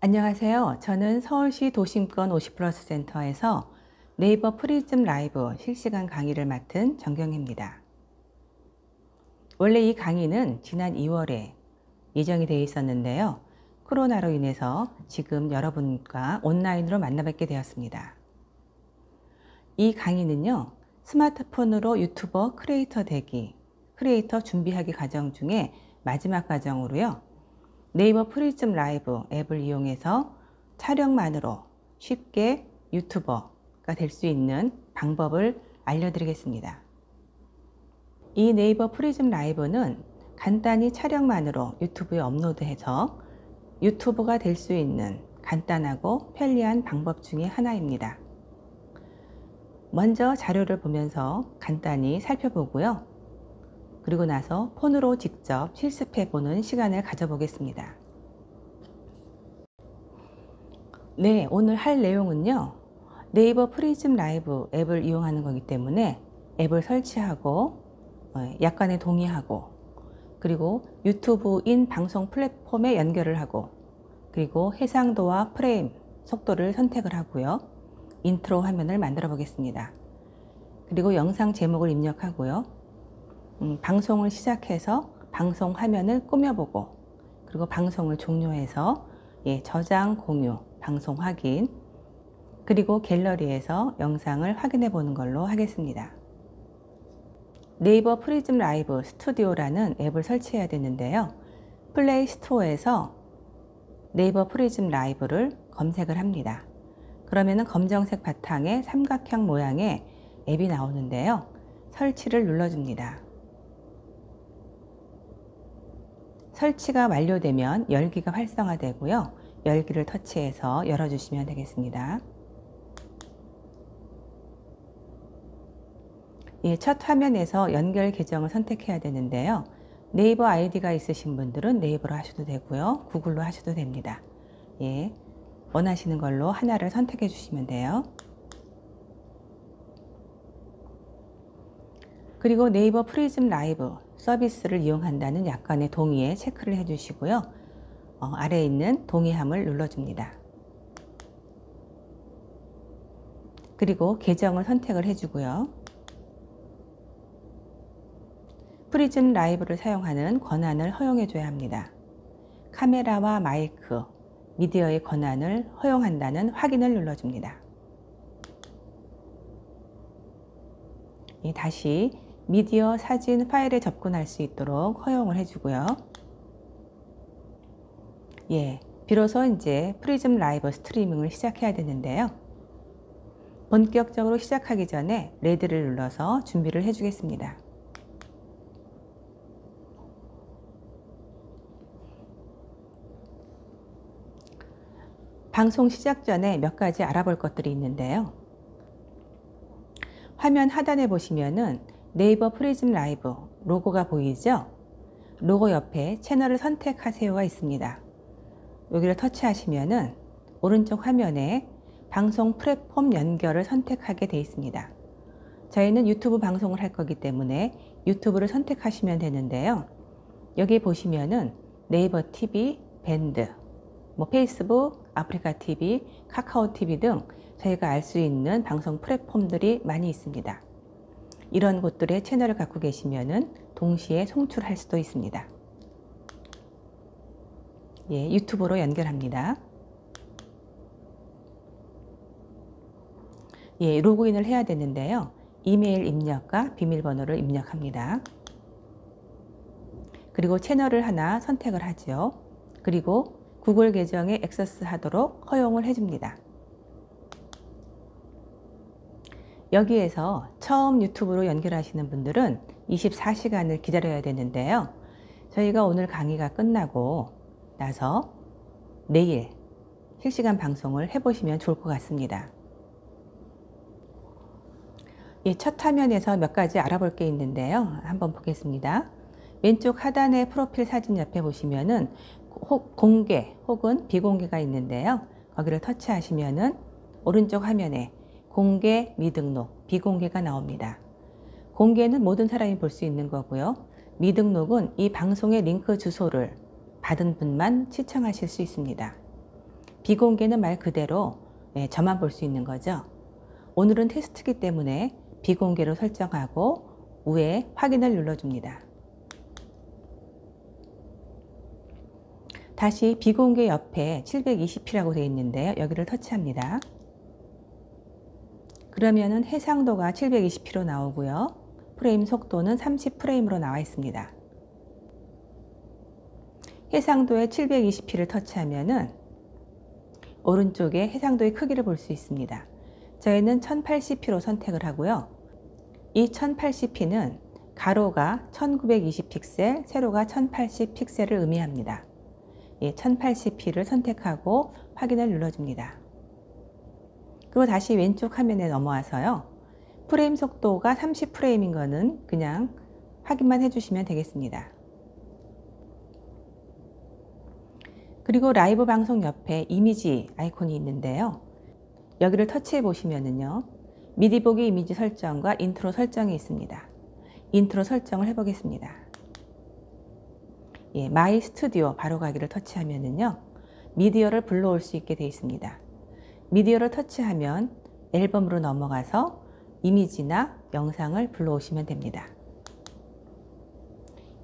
안녕하세요. 저는 서울시 도심권 50플러스 센터에서 네이버 프리즘 라이브 실시간 강의를 맡은 정경희입니다. 원래 이 강의는 지난 2월에 예정이 되어 있었는데요. 코로나로 인해서 지금 여러분과 온라인으로 만나뵙게 되었습니다. 이 강의는요, 스마트폰으로 유튜버 크리에이터 되기, 크리에이터 준비하기 과정 중에 마지막 과정으로요. 네이버 프리즘 라이브 앱을 이용해서 촬영만으로 쉽게 유튜버가 될 수 있는 방법을 알려드리겠습니다. 이 네이버 프리즘 라이브는 간단히 촬영만으로 유튜브에 업로드해서 유튜버가 될 수 있는 간단하고 편리한 방법 중에 하나입니다. 먼저 자료를 보면서 간단히 살펴보고요. 그리고 나서 폰으로 직접 실습해 보는 시간을 가져보겠습니다. 네, 오늘 할 내용은요. 네이버 프리즘 라이브 앱을 이용하는 거기 때문에 앱을 설치하고 약관에 동의하고 그리고 유튜브인 방송 플랫폼에 연결을 하고 그리고 해상도와 프레임 속도를 선택을 하고요. 인트로 화면을 만들어 보겠습니다. 그리고 영상 제목을 입력하고요. 방송을 시작해서 방송 화면을 꾸며보고 그리고 방송을 종료해서 저장, 공유, 방송 확인 그리고 갤러리에서 영상을 확인해 보는 걸로 하겠습니다. 네이버 프리즘 라이브 스튜디오라는 앱을 설치해야 되는데요. 플레이 스토어에서 네이버 프리즘 라이브를 검색을 합니다. 그러면은 검정색 바탕에 삼각형 모양의 앱이 나오는데요. 설치를 눌러줍니다. 설치가 완료되면 열기가 활성화되고요. 열기를 터치해서 열어주시면 되겠습니다. 첫 화면에서 연결 계정을 선택해야 되는데요. 네이버 아이디가 있으신 분들은 네이버로 하셔도 되고요. 구글로 하셔도 됩니다. 원하시는 걸로 하나를 선택해 주시면 돼요. 그리고 네이버 프리즘 라이브 서비스를 이용한다는 약관의 동의에 체크를 해주시고요. 아래에 있는 동의함을 눌러줍니다. 그리고 계정을 선택을 해주고요. 프리즘 라이브를 사용하는 권한을 허용해줘야 합니다. 카메라와 마이크, 미디어의 권한을 허용한다는 확인을 눌러줍니다. 다시 미디어, 사진, 파일에 접근할 수 있도록 허용을 해주고요. 비로소 이제 프리즘 라이브 스트리밍을 시작해야 되는데요. 본격적으로 시작하기 전에 레드를 눌러서 준비를 해주겠습니다. 방송 시작 전에 몇 가지 알아볼 것들이 있는데요. 화면 하단에 보시면은 네이버 프리즘 라이브 로고가 보이죠? 로고 옆에 채널을 선택하세요가 있습니다. 여기를 터치하시면은 오른쪽 화면에 방송 플랫폼 연결을 선택하게 되어 있습니다. 저희는 유튜브 방송을 할 거기 때문에 유튜브를 선택하시면 되는데요. 여기 보시면은 네이버 TV, 밴드, 페이스북, 아프리카 TV, 카카오 TV 등 저희가 알 수 있는 방송 플랫폼들이 많이 있습니다. 이런 곳들의 채널을 갖고 계시면은 동시에 송출할 수도 있습니다. 유튜브로 연결합니다. 로그인을 해야 되는데요. 이메일 입력과 비밀번호를 입력합니다. 그리고 채널을 하나 선택을 하죠. 그리고 구글 계정에 액세스 하도록 허용을 해줍니다. 여기에서 처음 유튜브로 연결하시는 분들은 24시간을 기다려야 되는데요. 저희가 오늘 강의가 끝나고 나서 내일 실시간 방송을 해보시면 좋을 것 같습니다. 첫 화면에서 몇 가지 알아볼 게 있는데요. 한번 보겠습니다. 왼쪽 하단의 프로필 사진 옆에 보시면은 공개 혹은 비공개가 있는데요. 거기를 터치하시면은 오른쪽 화면에 공개, 미등록, 비공개가 나옵니다. 공개는 모든 사람이 볼 수 있는 거고요. 미등록은 이 방송의 링크 주소를 받은 분만 시청하실 수 있습니다. 비공개는 말 그대로 저만 볼 수 있는 거죠. 오늘은 테스트이기 때문에 비공개로 설정하고 위에 확인을 눌러줍니다. 다시 비공개 옆에 720p라고 되어 있는데요. 여기를 터치합니다. 그러면은 해상도가 720p로 나오고요. 프레임 속도는 30프레임으로 나와 있습니다. 해상도에 720p를 터치하면은 오른쪽에 해상도의 크기를 볼 수 있습니다. 저희는 1080p로 선택을 하고요. 이 1080p는 가로가 1920픽셀, 세로가 1080픽셀을 의미합니다. 1080p를 선택하고 확인을 눌러줍니다. 그리고 다시 왼쪽 화면에 넘어와서요. 프레임 속도가 30프레임인 거는 그냥 확인만 해주시면 되겠습니다. 그리고 라이브 방송 옆에 이미지 아이콘이 있는데요. 여기를 터치해 보시면은요. 미리 보기 이미지 설정과 인트로 설정이 있습니다. 인트로 설정을 해보겠습니다. 마이 스튜디오 바로가기를 터치하면은요. 미디어를 불러올 수 있게 되어 있습니다. 미디어를 터치하면 앨범으로 넘어가서 이미지나 영상을 불러오시면 됩니다.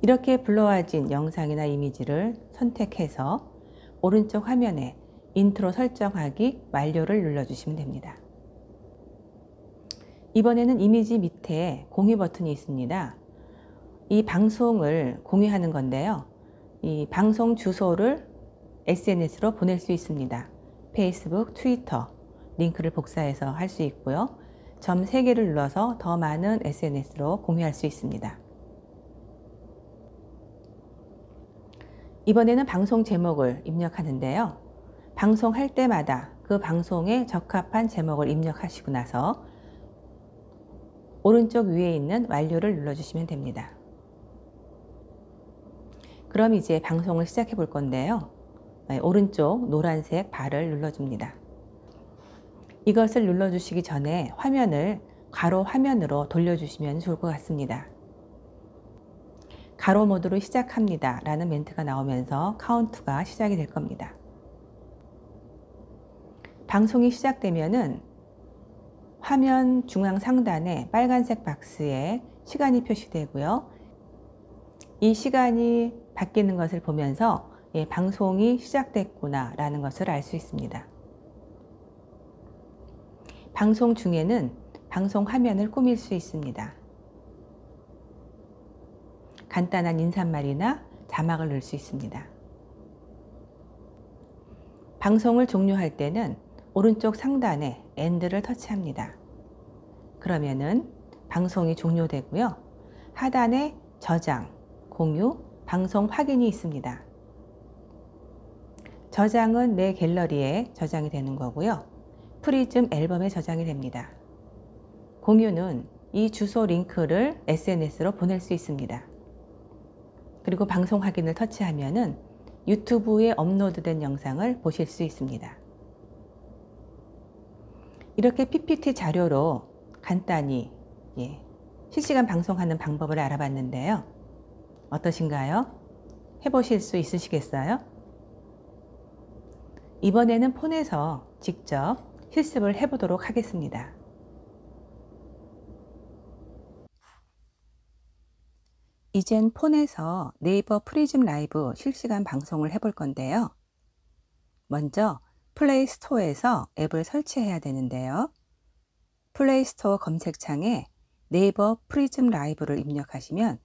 이렇게 불러와진 영상이나 이미지를 선택해서 오른쪽 화면에 인트로 설정하기 완료를 눌러주시면 됩니다. 이번에는 이미지 밑에 공유 버튼이 있습니다. 이 방송을 공유하는 건데요. 이 방송 주소를 SNS로 보낼 수 있습니다. 페이스북, 트위터, 링크를 복사해서 할 수 있고요. 점 3개를 눌러서 더 많은 SNS로 공유할 수 있습니다. 이번에는 방송 제목을 입력하는데요. 방송할 때마다 그 방송에 적합한 제목을 입력하시고 나서 오른쪽 위에 있는 완료를 눌러주시면 됩니다. 그럼 이제 방송을 시작해 볼 건데요. 오른쪽 노란색 발을 눌러줍니다. 이것을 눌러주시기 전에 화면을 가로 화면으로 돌려주시면 좋을 것 같습니다. 가로 모드로 시작합니다 라는 멘트가 나오면서 카운트가 시작이 될 겁니다. 방송이 시작되면은 화면 중앙 상단에 빨간색 박스에 시간이 표시되고요. 이 시간이 바뀌는 것을 보면서 방송이 시작됐구나 라는 것을 알 수 있습니다. 방송 중에는 방송 화면을 꾸밀 수 있습니다. 간단한 인사말이나 자막을 넣을 수 있습니다. 방송을 종료할 때는 오른쪽 상단에 엔드를 터치합니다. 그러면은 방송이 종료되고요. 하단에 저장, 공유, 방송 확인이 있습니다. 저장은 내 갤러리에 저장이 되는 거고요. 프리즘 앨범에 저장이 됩니다. 공유는 이 주소 링크를 SNS로 보낼 수 있습니다. 그리고 방송 확인을 터치하면은 유튜브에 업로드된 영상을 보실 수 있습니다. 이렇게 PPT 자료로 간단히 실시간 방송하는 방법을 알아봤는데요. 어떠신가요? 해보실 수 있으시겠어요? 이번에는 폰에서 직접 실습을 해보도록 하겠습니다. 이젠 폰에서 네이버 프리즘 라이브 실시간 방송을 해볼 건데요. 먼저 플레이 스토어에서 앱을 설치해야 되는데요. 플레이 스토어 검색창에 네이버 프리즘 라이브를 입력하시면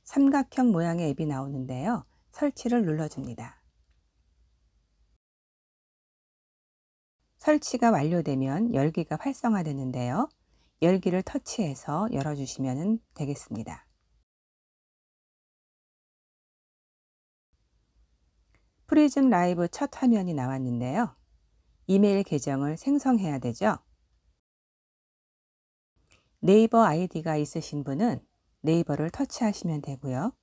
삼각형 모양의 앱이 나오는데요. 설치를 눌러줍니다. 설치가 완료되면 열기가 활성화되는데요. 열기를 터치해서 열어주시면 되겠습니다. 프리즘 라이브 첫 화면이 나왔는데요. 이메일 계정을 생성해야 되죠. 네이버 아이디가 있으신 분은 네이버를 터치하시면 되고요.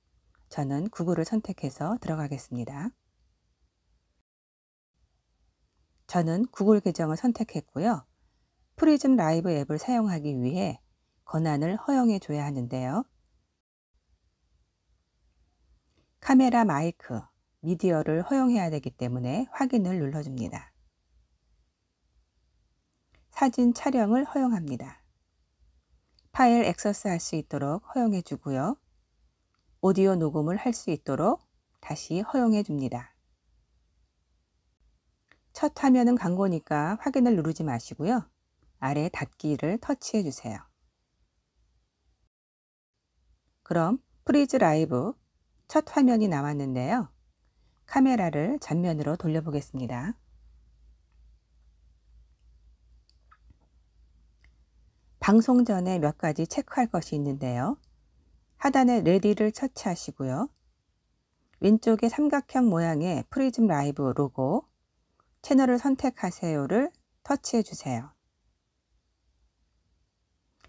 저는 구글을 선택해서 들어가겠습니다. 저는 구글 계정을 선택했고요. 프리즘 라이브 앱을 사용하기 위해 권한을 허용해 줘야 하는데요. 카메라, 마이크, 미디어를 허용해야 되기 때문에 확인을 눌러줍니다. 사진 촬영을 허용합니다. 파일 액세스 할 수 있도록 허용해 주고요. 오디오 녹음을 할 수 있도록 다시 허용해 줍니다. 첫 화면은 광고니까 확인을 누르지 마시고요. 아래 닫기를 터치해 주세요. 그럼 프리즈 라이브 첫 화면이 나왔는데요. 카메라를 전면으로 돌려보겠습니다. 방송 전에 몇 가지 체크할 것이 있는데요. 하단에 레디를 터치하시고요. 왼쪽에 삼각형 모양의 프리즘 라이브 로고, 채널을 선택하세요를 터치해 주세요.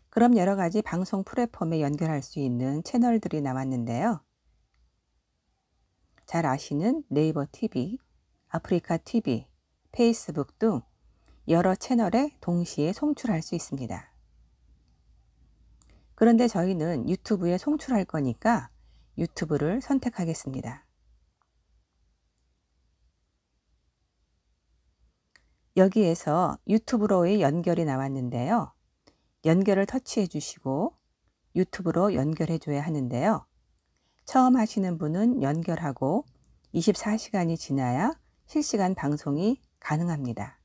그럼 여러 가지 방송 플랫폼에 연결할 수 있는 채널들이 나왔는데요. 잘 아시는 네이버 TV, 아프리카 TV, 페이스북 등 여러 채널에 동시에 송출할 수 있습니다. 그런데 저희는 유튜브에 송출할 거니까 유튜브를 선택하겠습니다. 여기에서 유튜브로의 연결이 나왔는데요. 연결을 터치해 주시고 유튜브로 연결해 줘야 하는데요. 처음 하시는 분은 연결하고 24시간이 지나야 실시간 방송이 가능합니다.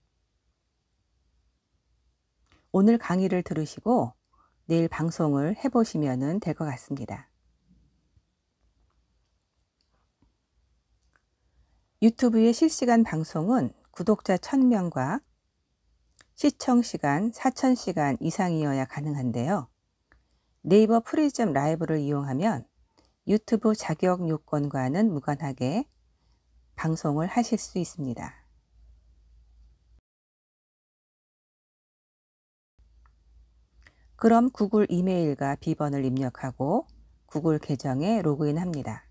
오늘 강의를 들으시고 내일 방송을 해보시면 될 것 같습니다. 유튜브의 실시간 방송은 구독자 1000명과 시청시간 4000시간 이상이어야 가능한데요. 네이버 프리즘 라이브를 이용하면 유튜브 자격 요건과는 무관하게 방송을 하실 수 있습니다. 그럼 구글 이메일과 비번을 입력하고 구글 계정에 로그인합니다.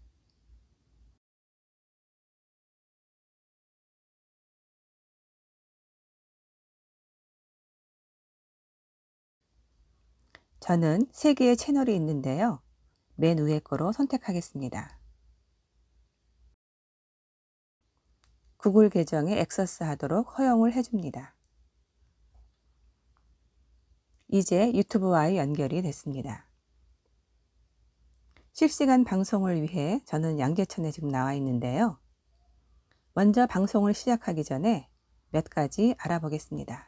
저는 3개의 채널이 있는데요. 맨 위에 거로 선택하겠습니다. 구글 계정에 액세스하도록 허용을 해줍니다. 이제 유튜브와의 연결이 됐습니다. 실시간 방송을 위해 저는 양재천에 지금 나와 있는데요. 먼저 방송을 시작하기 전에 몇 가지 알아보겠습니다.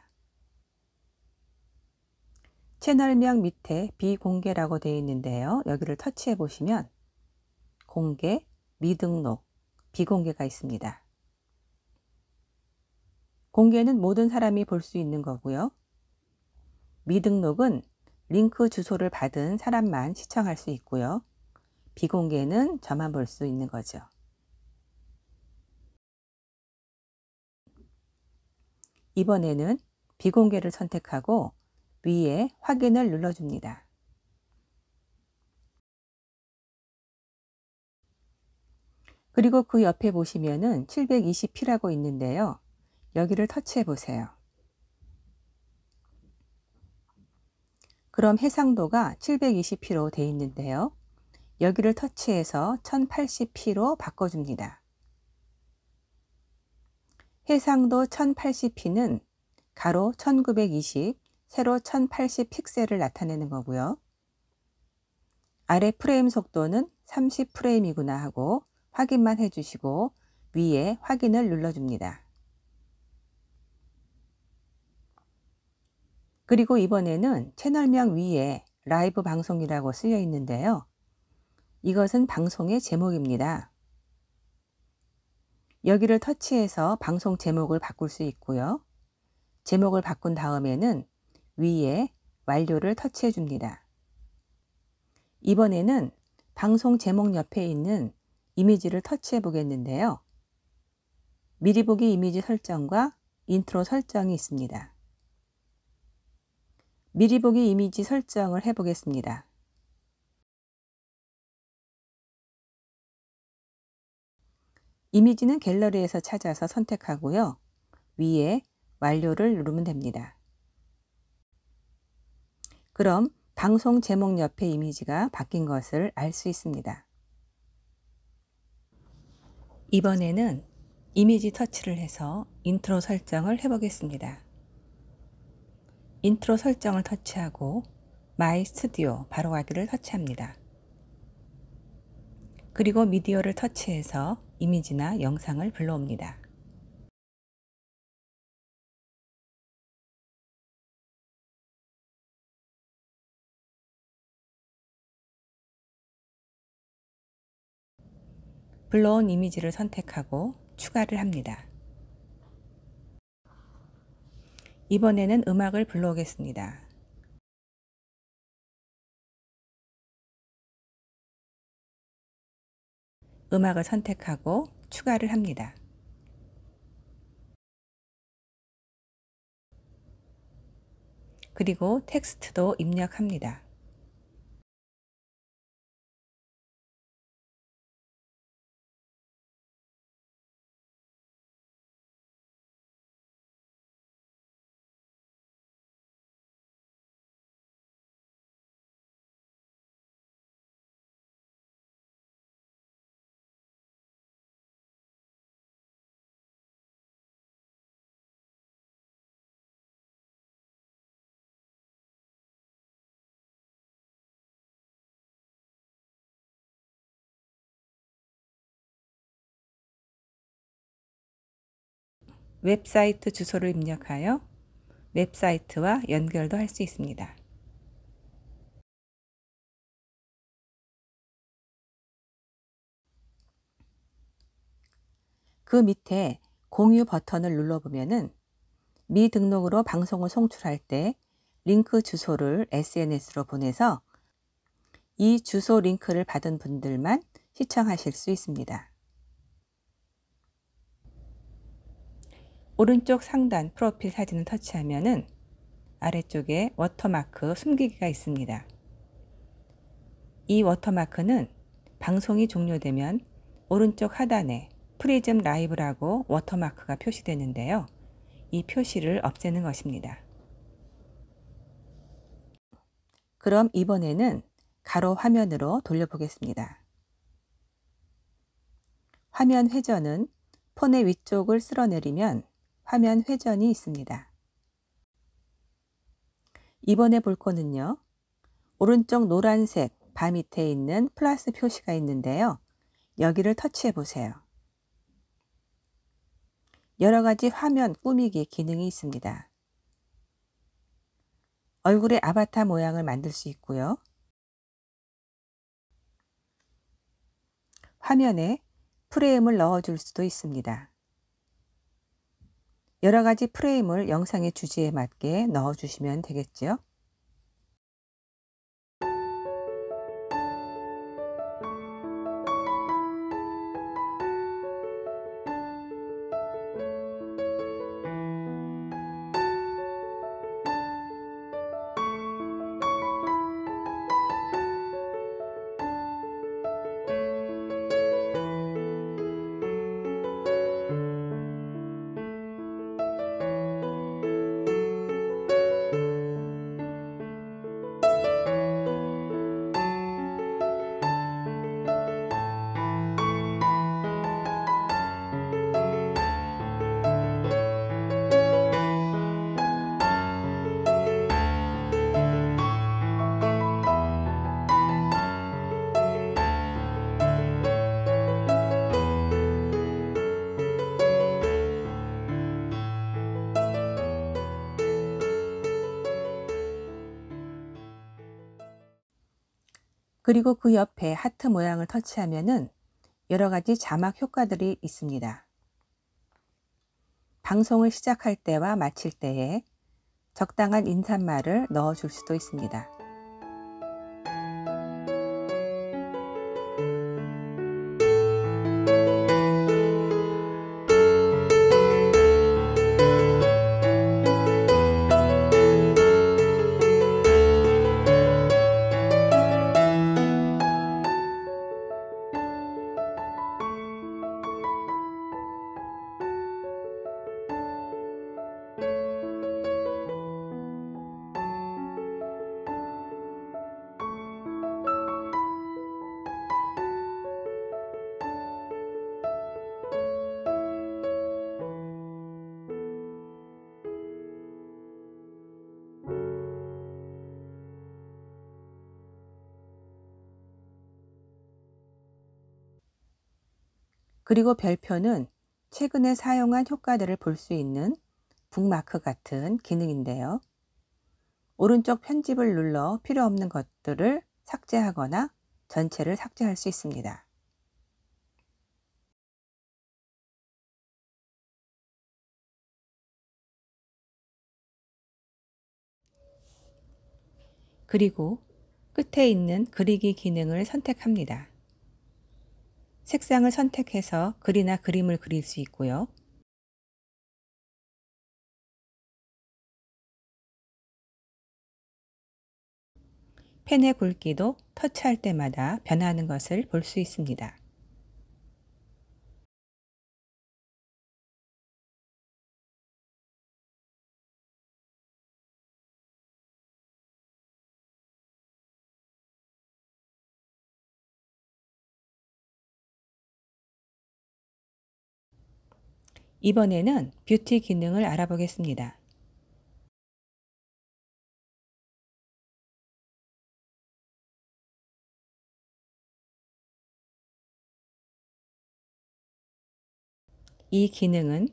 채널명 밑에 비공개라고 되어 있는데요. 여기를 터치해 보시면 공개, 미등록, 비공개가 있습니다. 공개는 모든 사람이 볼 수 있는 거고요. 미등록은 링크 주소를 받은 사람만 시청할 수 있고요. 비공개는 저만 볼 수 있는 거죠. 이번에는 비공개를 선택하고 위에 확인을 눌러줍니다. 그리고 그 옆에 보시면은 720p라고 있는데요. 여기를 터치해 보세요. 그럼 해상도가 720p로 되어 있는데요. 여기를 터치해서 1080p로 바꿔줍니다. 해상도 1080p는 가로 1920, 세로 1080 픽셀을 나타내는 거고요. 아래 프레임 속도는 30프레임이구나 하고 확인만 해주시고 위에 확인을 눌러줍니다. 그리고 이번에는 채널명 위에 라이브 방송이라고 쓰여 있는데요. 이것은 방송의 제목입니다. 여기를 터치해서 방송 제목을 바꿀 수 있고요. 제목을 바꾼 다음에는 위에 완료를 터치해 줍니다. 이번에는 방송 제목 옆에 있는 이미지를 터치해 보겠는데요. 미리 보기 이미지 설정과 인트로 설정이 있습니다. 미리 보기 이미지 설정을 해 보겠습니다. 이미지는 갤러리에서 찾아서 선택하고요. 위에 완료를 누르면 됩니다. 그럼 방송 제목 옆에 이미지가 바뀐 것을 알 수 있습니다. 이번에는 이미지 터치를 해서 인트로 설정을 해보겠습니다. 인트로 설정을 터치하고 마이 스튜디오 바로가기를 터치합니다. 그리고 미디어를 터치해서 이미지나 영상을 불러옵니다. 불러온 이미지를 선택하고 추가를 합니다. 이번에는 음악을 불러오겠습니다. 음악을 선택하고 추가를 합니다. 그리고 텍스트도 입력합니다. 웹사이트 주소를 입력하여 웹사이트와 연결도 할 수 있습니다. 그 밑에 공유 버튼을 눌러보면은 미등록으로 방송을 송출할 때 링크 주소를 SNS로 보내서 이 주소 링크를 받은 분들만 시청하실 수 있습니다. 오른쪽 상단 프로필 사진을 터치하면은 아래쪽에 워터마크 숨기기가 있습니다. 이 워터마크는 방송이 종료되면 오른쪽 하단에 프리즘 라이브라고 워터마크가 표시되는데요. 이 표시를 없애는 것입니다. 그럼 이번에는 가로 화면으로 돌려보겠습니다. 화면 회전은 폰의 위쪽을 쓸어내리면 화면 회전이 있습니다. 이번에 볼 거는요. 오른쪽 노란색 바 밑에 있는 플러스 표시가 있는데요. 여기를 터치해 보세요. 여러 가지 화면 꾸미기 기능이 있습니다. 얼굴의 아바타 모양을 만들 수 있고요. 화면에 프레임을 넣어줄 수도 있습니다. 여러 가지 프레임을 영상의 주제에 맞게 넣어주시면 되겠죠. 그리고 그 옆에 하트 모양을 터치하면은 여러 가지 자막 효과들이 있습니다. 방송을 시작할 때와 마칠 때에 적당한 인사말을 넣어줄 수도 있습니다. 그리고 별표는 최근에 사용한 효과들을 볼 수 있는 북마크 같은 기능인데요. 오른쪽 편집을 눌러 필요 없는 것들을 삭제하거나 전체를 삭제할 수 있습니다. 그리고 끝에 있는 그리기 기능을 선택합니다. 색상을 선택해서 글이나 그림을 그릴 수 있고요. 펜의 굵기도 터치할 때마다 변하는 것을 볼 수 있습니다. 이번에는 뷰티 기능을 알아보겠습니다. 이 기능은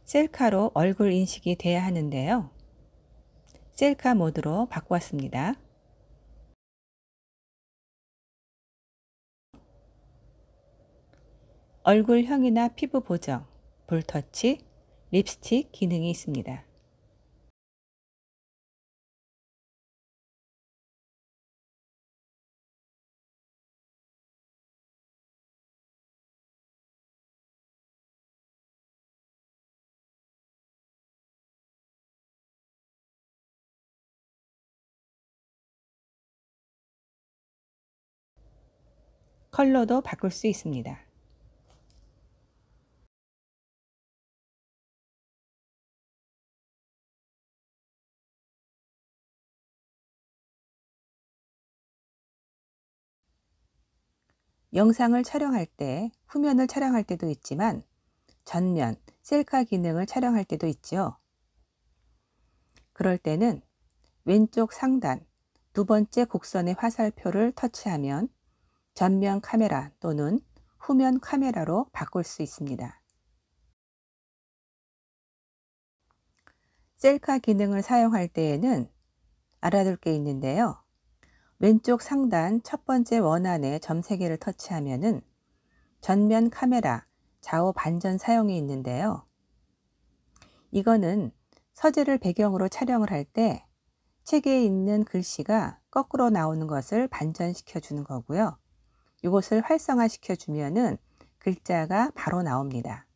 셀카로 얼굴 인식이 돼야 하는데요. 셀카 모드로 바꾸었습니다. 얼굴형이나 피부 보정, 볼터치, 립스틱 기능이 있습니다. 컬러도 바꿀 수 있습니다. 영상을 촬영할 때 후면을 촬영할 때도 있지만 전면, 셀카 기능을 촬영할 때도 있죠. 그럴 때는 왼쪽 상단 두 번째 곡선의 화살표를 터치하면 전면 카메라 또는 후면 카메라로 바꿀 수 있습니다. 셀카 기능을 사용할 때에는 알아둘 게 있는데요. 왼쪽 상단 첫 번째 원안에 점 3개를 터치하면은 전면 카메라 좌우 반전 사용이 있는데요. 이거는 서재를 배경으로 촬영을 할 때 책에 있는 글씨가 거꾸로 나오는 것을 반전시켜 주는 거고요. 이것을 활성화시켜 주면은 글자가 바로 나옵니다.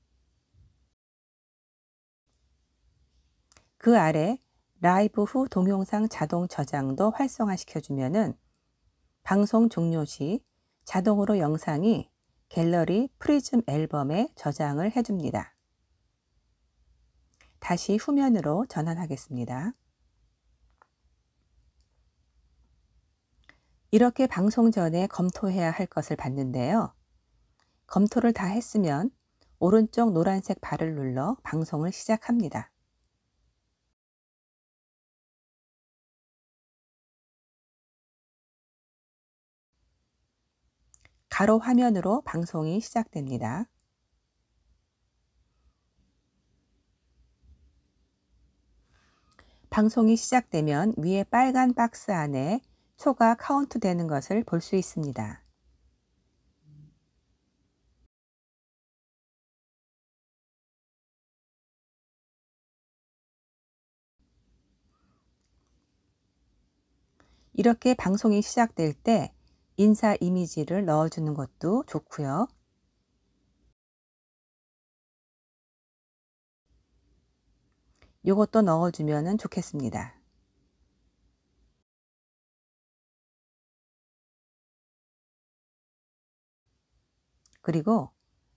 그 아래 라이브 후 동영상 자동 저장도 활성화시켜 주면은 방송 종료 시 자동으로 영상이 갤러리 프리즘 앨범에 저장을 해줍니다. 다시 후면으로 전환하겠습니다. 이렇게 방송 전에 검토해야 할 것을 봤는데요. 검토를 다 했으면 오른쪽 노란색 발을 눌러 방송을 시작합니다. 가로 화면으로 방송이 시작됩니다. 방송이 시작되면 위에 빨간 박스 안에 초가 카운트 되는 것을 볼 수 있습니다. 이렇게 방송이 시작될 때 인사 이미지를 넣어주는 것도 좋고요. 이것도 넣어주면 좋겠습니다. 그리고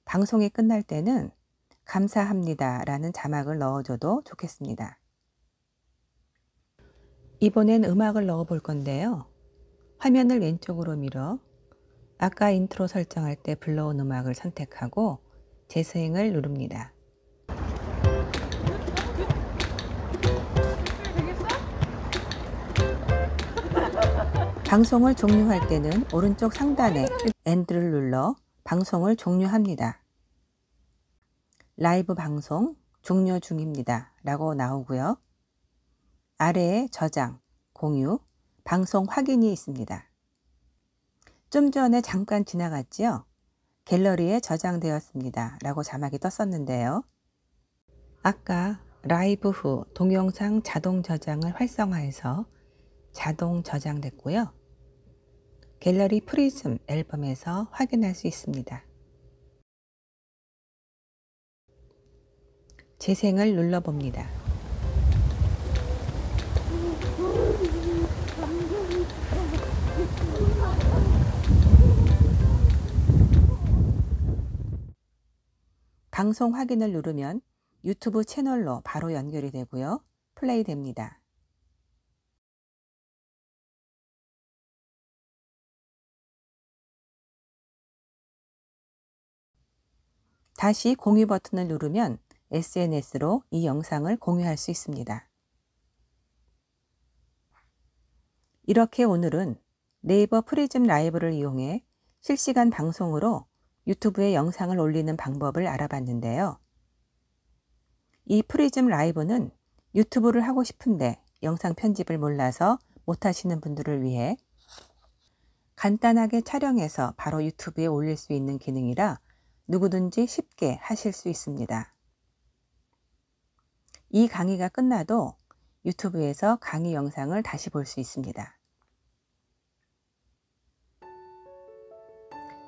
방송이 끝날 때는 감사합니다 라는 자막을 넣어줘도 좋겠습니다. 이번엔 음악을 넣어 볼 건데요. 화면을 왼쪽으로 밀어 아까 인트로 설정할 때 불러온 음악을 선택하고 재생을 누릅니다. 방송을 종료할 때는 오른쪽 상단에 엔드를 눌러 방송을 종료합니다. 라이브 방송 종료 중입니다 라고 나오고요. 아래에 저장, 공유, 방송 확인이 있습니다. 좀 전에 잠깐 지나갔지요? 갤러리에 저장되었습니다 라고 자막이 떴었는데요. 아까 라이브 후 동영상 자동 저장을 활성화해서 자동 저장됐고요. 갤러리 프리즘 앨범에서 확인할 수 있습니다. 재생을 눌러봅니다. 방송 확인을 누르면 유튜브 채널로 바로 연결이 되고요. 플레이 됩니다. 다시 공유 버튼을 누르면 SNS로 이 영상을 공유할 수 있습니다. 이렇게 오늘은 네이버 프리즘 라이브를 이용해 실시간 방송으로 유튜브에 영상을 올리는 방법을 알아봤는데요. 이 프리즘 라이브는 유튜브를 하고 싶은데 영상 편집을 몰라서 못하시는 분들을 위해 간단하게 촬영해서 바로 유튜브에 올릴 수 있는 기능이라 누구든지 쉽게 하실 수 있습니다. 이 강의가 끝나도 유튜브에서 강의 영상을 다시 볼 수 있습니다.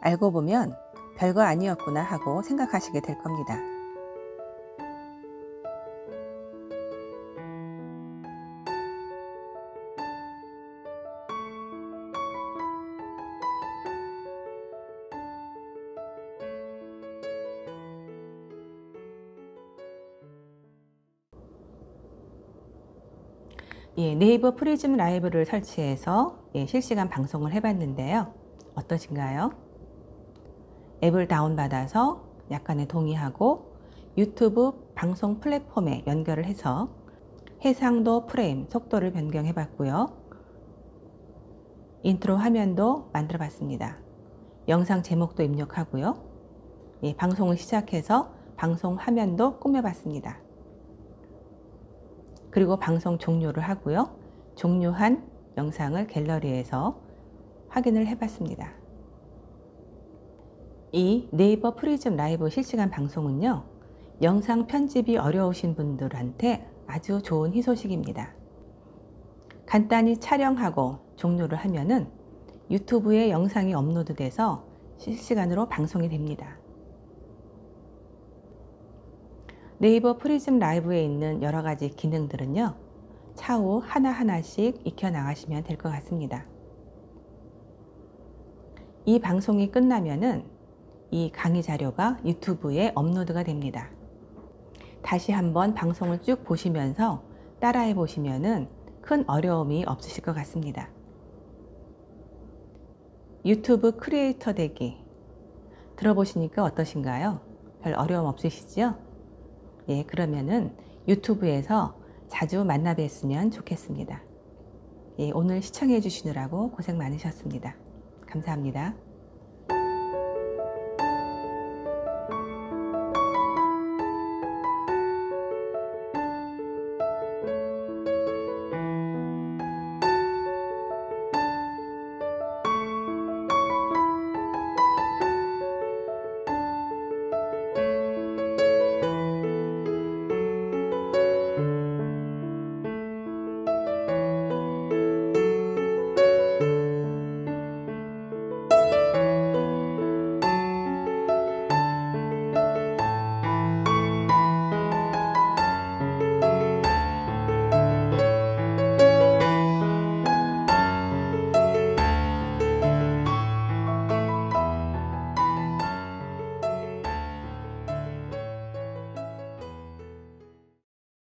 알고 보면 별거 아니었구나 하고 생각하시게 될 겁니다. 네이버 프리즘 라이브를 설치해서 실시간 방송을 해봤는데요. 어떠신가요? 앱을 다운받아서 약간의 동의하고 유튜브 방송 플랫폼에 연결을 해서 해상도 프레임 속도를 변경해 봤고요. 인트로 화면도 만들어 봤습니다. 영상 제목도 입력하고요. 방송을 시작해서 방송 화면도 꾸며 봤습니다. 그리고 방송 종료를 하고요. 종료한 영상을 갤러리에서 확인을 해봤습니다. 이 네이버 프리즘 라이브 실시간 방송은요. 영상 편집이 어려우신 분들한테 아주 좋은 희소식입니다. 간단히 촬영하고 종료를 하면은 유튜브에 영상이 업로드돼서 실시간으로 방송이 됩니다. 네이버 프리즘 라이브에 있는 여러 가지 기능들은요. 차후 하나하나씩 익혀 나가시면 될 것 같습니다. 이 방송이 끝나면은 이 강의 자료가 유튜브에 업로드가 됩니다. 다시 한번 방송을 쭉 보시면서 따라해 보시면은 큰 어려움이 없으실 것 같습니다. 유튜브 크리에이터 되기 들어보시니까 어떠신가요? 별 어려움 없으시죠? 그러면은 유튜브에서 자주 만나 뵀으면 좋겠습니다. 오늘 시청해 주시느라고 고생 많으셨습니다. 감사합니다.